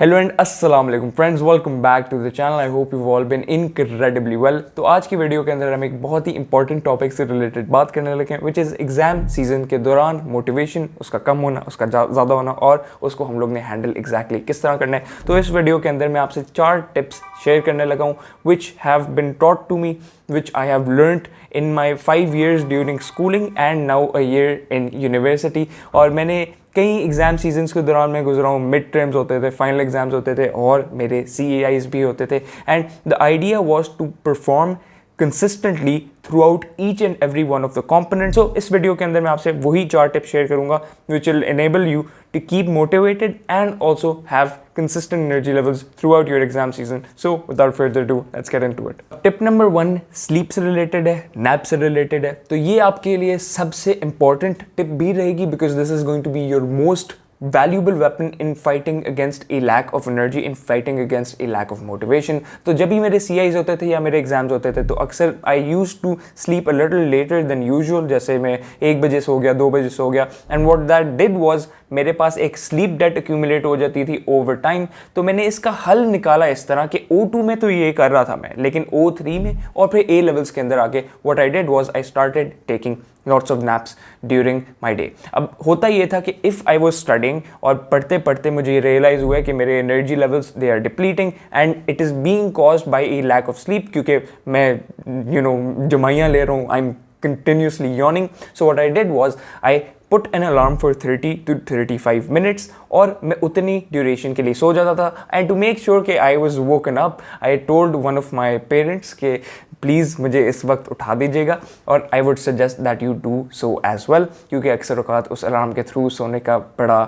Hello and अस्सलाम वालेकुम friends, welcome back to the channel. I hope you all been incredibly well. तो आज की वीडियो के अंदर हम एक बहुत ही इंपॉर्टेंट टॉपिक से रिलेटेड बात करने लगे हैं, विच इज़ एग्जाम सीजन के दौरान मोटिवेशन, उसका कम होना, उसका ज़्यादा होना और उसको हम लोग ने हैंडल एग्जैक्टली किस तरह करना है। तो इस वीडियो के अंदर मैं आपसे 4 टिप्स शेयर करने लगा हूँ which have been taught to me, which I have learned in my 5 years during schooling and now a year in university। और मैंने कई एग्ज़ाम सीजन्स के दौरान मैं गुजरा हूँ। मिड टर्म्स होते थे, फाइनल एग्जाम्स होते थे और मेरे CAIs भी होते थे। And the idea was to perform consistently throughout each and every one of the components. So इस वीडियो के अंदर मैं आपसे वही 4 टिप्स शेयर करूंगा which will enable you to keep motivated and also have consistent energy levels throughout your exam season. So without further ado, let's get into it. Tip number 1 sleep से related है, nap से related है। तो ये आपके लिए सबसे important tip भी रहेगी because this is going to be your most valuable weapon in fighting against a lack of energy, in fighting against a lack of motivation। तो जब भी मेरे CIs होते थे या मेरे एग्जाम्स होते थे तो अक्सर I used to sleep a little later than usual। जैसे मैं 1 बजे सो गया, 2 बजे सो गया, and what that did was मेरे पास एक स्लीप डेट एक्यूमुलेट हो जाती थी ओवर टाइम। तो मैंने इसका हल निकाला इस तरह कि O2 में तो ये कर रहा था मैं, लेकिन O3 में और फिर A लेवल्स के अंदर आके what I did was I started taking lots of naps during my day. अब होता ये था कि इफ़ आई वॉज स्टडिंग और पढ़ते पढ़ते मुझे ये रियलाइज़ हुआ है कि मेरे energy levels they are depleting and it is being caused by a lack of sleep, क्योंकि मैं जमाइयाँ ले रहा हूँ, I am continuously yawning। So what I did was I put an alarm for 30 to 35 minutes और मैं उतनी duration के लिए सो जाता था। एंड टू मेक श्योर कि I was woken up, I told one of my parents के please मुझे इस वक्त उठा दीजिएगा, और I would suggest that you do so as well, क्योंकि अक्सर औकात उस अलार्म के थ्रू सोने का बड़ा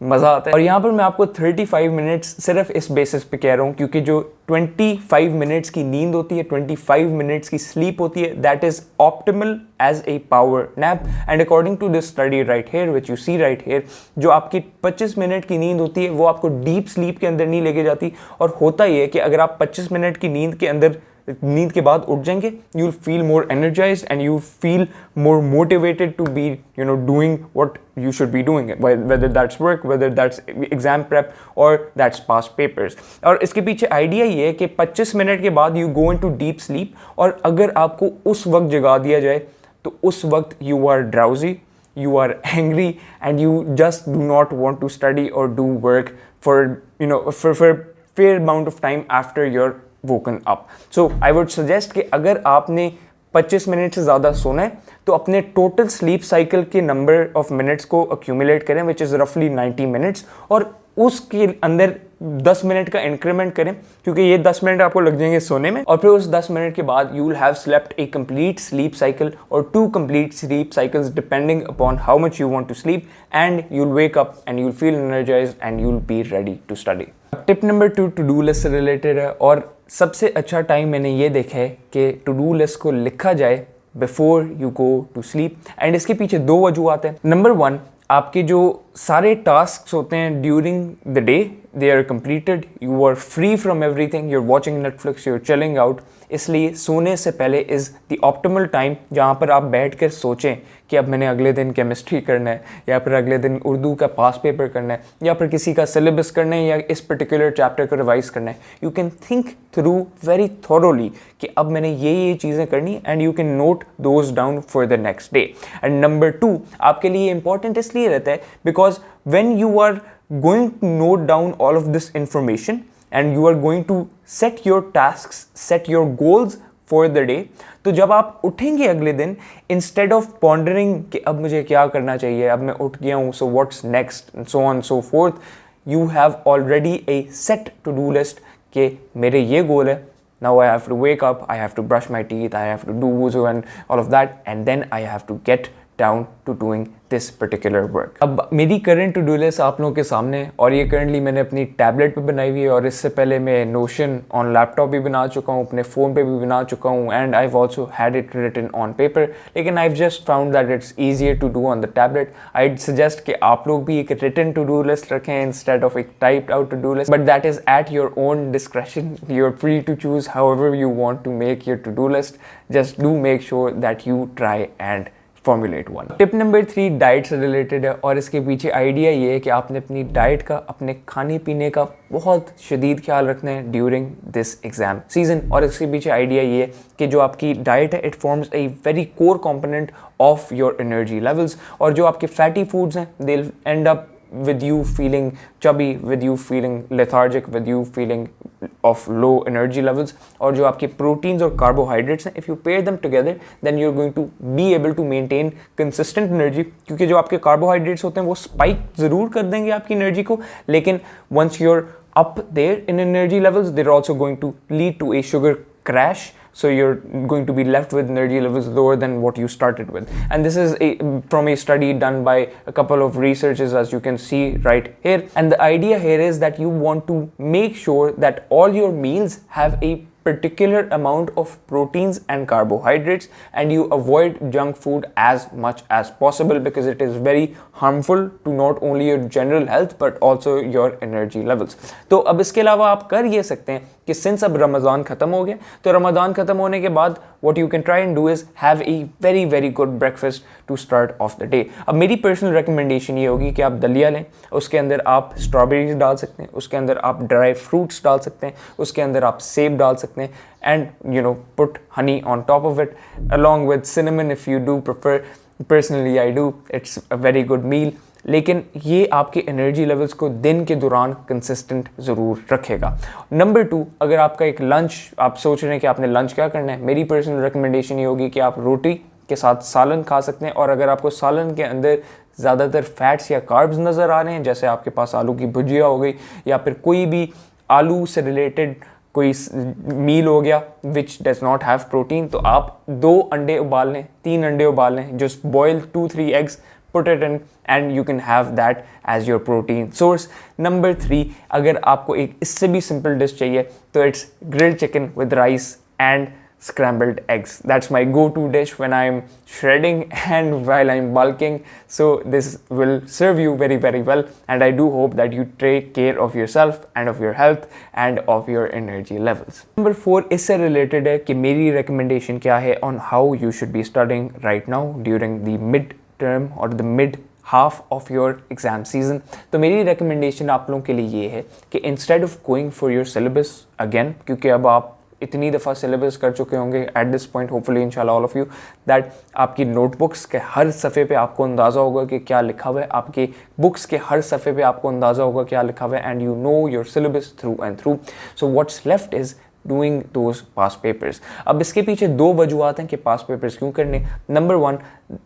मज़ा आता है। और यहाँ पर मैं आपको 35 मिनट्स सिर्फ इस बेसिस पे कह रहा हूँ क्योंकि जो 25 मिनट्स की नींद होती है, 25 मिनट्स की स्लीप होती है, that is optimal as a power nap. And according to this study right here which you see right here, जो आपकी 25 मिनट की नींद होती है वो आपको डीप स्लीप के अंदर नहीं लेके जाती। और होता ही है कि अगर आप 25 मिनट की नींद के अंदर नींद के बाद उठ जाएंगे, you will feel more energized and you feel more motivated to be doing what you should be doing it, whether that's work, whether that's exam prep or that's past papers। और इसके पीछे आइडिया ये है कि 25 minute के बाद you go into deep sleep, और अगर आपको उस वक्त जगा दिया जाए तो उस वक्त you are drowsy, you are angry and you just do not want to study or do work for for fair amount of time after you're woken up। So I would suggest कि अगर आपने 25 minute से ज़्यादा सोना है तो अपने total sleep cycle के नंबर ऑफ मिनट्स को अक्यूमुलेट करें विच इज़ रफली 90 मिनट्स, और उसके अंदर 10 मिनट का इंक्रीमेंट करें, क्योंकि ये 10 मिनट आपको लग जाएंगे सोने में, और फिर उस 10 मिनट के बाद you will have slept a complete sleep cycle और 2 complete sleep cycles depending upon how much you want to sleep, and you will wake up and you will feel energized and you will be ready to study. Tip number 2 to do list से related है, और सबसे अच्छा time मैंने ये देखा है कि टू डू लिस्ट को लिखा जाए before you go to sleep. And इसके पीछे 2 वजूहत हैं। नंबर 1, आपके जो सारे टास्क होते हैं during the day they are completed, you are free from everything, you are watching Netflix, you are chilling out. इसलिए सोने से पहले इज़ द ऑप्टिमल टाइम जहाँ पर आप बैठ कर सोचें कि अब मैंने अगले दिन केमिस्ट्री करना है, या फिर अगले दिन उर्दू का पास पेपर करना है, या फिर किसी का सिलेबस करना है, या इस पर्टिकुलर चैप्टर को रिवाइज करना है। You can think through very thoroughly कि अब मैंने ये चीज़ें करनी, and you can note those down for the next day. And number 2 आपके लिए इंपॉर्टेंट इसलिए रहता है because when you are going to note down all of this information and you are going to set your tasks, set your goals for the day, तो जब आप उठेंगे अगले दिन, instead of pondering कि अब मुझे क्या करना चाहिए, अब मैं उठ गया हूँ, so what's next and so on so forth, you have already a set to do list कि मेरे ये गोल है, now I have to wake up, I have to brush my teeth, I have to do wuzu and all of that, and then I have to get down to doing this particular work। अब मेरी current to do list आप लोगों के सामने, और ये currently मैंने अपनी टैबलेट पे बनाई हुई है, और इससे पहले मैं नोशन ऑन लैपटॉप भी बना चुका हूँ, अपने फ़ोन पे भी बना चुका हूँ, and I also had it written on paper, लेकिन I just found that it's easier to do on the tablet. I suggest कि आप लोग भी एक रिटन टू डू लिस्ट रखें इंस्टेड ऑफ एक typed out to do list, but that is at your own discretion, you are free to choose however you want to make your to do list. Just do make sure that you try and formulate one. Tip number 3 diet से related है और इसके पीछे idea ये है कि आपने अपनी डाइट का, अपने खाने पीने का बहुत शदीद ख्याल रखना है ड्यूरिंग दिस एग्जाम सीजन। और इसके पीछे आइडिया ये है कि जो आपकी डाइट है it forms a very core component of your energy levels, और जो आपके फैटी फूड्स हैं they end up with you feeling chubby, with you feeling lethargic, with you feeling of low energy levels. और जो आपके proteins और carbohydrates हैं, if you pair them together, then you're going to be able to maintain consistent energy, क्योंकि जो आपके carbohydrates होते हैं वो spike ज़रूर कर देंगे आपकी energy को, लेकिन once you're up there in energy levels, they're also going to lead to a sugar crash. So you're going to be left with energy levels lower than what you started with. And this is from a study done by a couple of researchers, as you can see right here. And the idea here is that you want to make sure that all your meals have a particular amount of proteins and carbohydrates, and you avoid junk food as much as possible because it is very harmful to not only your general health but also your energy levels. तो अब इसके अलावा आप कर ये सकते हैं कि सिंस अब रमज़ान ख़त्म हो गया, तो रमज़ान ख़त्म होने के बाद what you can try and do is have a very very good breakfast to start off the day. अब मेरी पर्सनल रिकमेंडेशन ये होगी कि आप दलिया लें, उसके अंदर आप स्ट्रॉबेरीज डाल सकते हैं, उसके अंदर आप ड्राई फ्रूट्स डाल सकते हैं, उसके अंदर आप सेब डाल सकते हैं, and you know put honey on top of it along with cinnamon if you do prefer. Personally I do, it's a very good meal. लेकिन ये आपके एनर्जी लेवल्स को दिन के दौरान कंसिस्टेंट ज़रूर रखेगा। नंबर 2, अगर आपका एक लंच, आप सोच रहे हैं कि आपने लंच क्या करना है, मेरी पर्सनल रिकमेंडेशन ये होगी कि आप रोटी के साथ सालन खा सकते हैं। और अगर आपको सालन के अंदर ज़्यादातर फैट्स या कार्ब्स नज़र आ रहे हैं, जैसे आपके पास आलू की भुजिया हो गई या फिर कोई भी आलू से रिलेटेड कोई मील हो गया which does not have protein, तो आप 2 अंडे उबाल लें, 3 अंडे उबाल लें, just boil 2-3 eggs, put it in and you can have that as your protein source. Number 3, अगर आपको एक इससे भी simple dish चाहिए तो it's grilled chicken with rice and scrambled eggs. That's my go-to dish when I'm shredding and while I'm bulking. So this will serve you very very well, and I do hope that you take care of yourself and of your health and of your energy levels. Number 4 इससे related है कि मेरी recommendation क्या है on how you should be studying right now during the mid-term or the mid half of your exam season. तो मेरी recommendation आप लोगों के लिए ये है कि instead of going for your syllabus again, क्योंकि अब आप इतनी दफ़ा सिलेबस कर चुके होंगे एट दिस पॉइंट, होपफुली इंशाल्लाह ऑल ऑफ यू, दैट आपकी नोटबुक्स के हर सफ़े पे आपको अंदाज़ा होगा कि क्या लिखा हुआ है, आपके बुक्स के हर सफ़े पे आपको अंदाज़ा होगा क्या लिखा हुआ है, and you know your syllabus through and through. So what's left is doing those pass papers. अब इसके पीछे 2 वजूहत हैं कि पास पेपर्स क्यों करने. नंबर 1,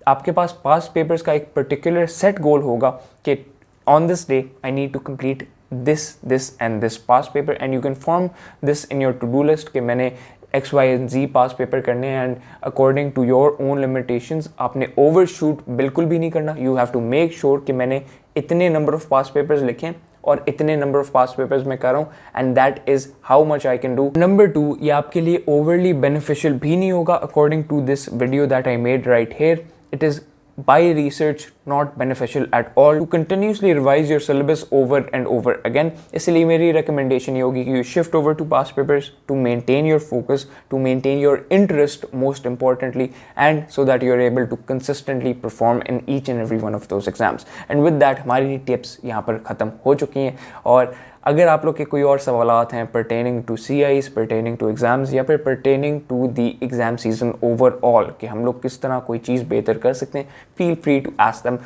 आपके पास पास पेपर्स का एक पर्टिकुलर सेट गोल होगा कि on this day I need to complete this and this past paper, and you can form this in your to-do list कि मैंने X, Y and Z pass paper करने हैं, and according to your own limitations आपने overshoot बिल्कुल भी नहीं करना. You have to make sure कि मैंने इतने number of past papers लिखे हैं और इतने number of past papers मैं कर रहा हूँ, and that is how much I can do. Number 2, ये आपके लिए overly beneficial भी नहीं होगा. According to this video that I made right here, it is by research not beneficial at all to continuously revise your syllabus over and over again. इसलिए मेरी recommendation ये होगी कि you shift over to past papers to maintain your focus, to maintain your interest most importantly, and so that you are able to consistently perform in each and every one of those exams. And with that हमारी tips यहाँ पर ख़त्म हो चुकी हैं. और अगर आप लोग के कोई और सवालात हैं pertaining to CIs, pertaining to exams या फिर pertaining to the exam season overall कि हम लोग किस तरह कोई चीज़ बेहतर कर सकते हैं, feel free to ask them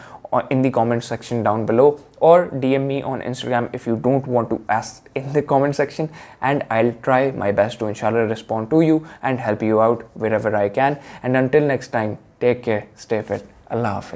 in the comment section down below, or DM me on Instagram if you don't want to ask in the comment section, and I'll try my best to inshallah respond to you and help you out wherever I can. And until next time, take care, stay fit, Allah Hafiz.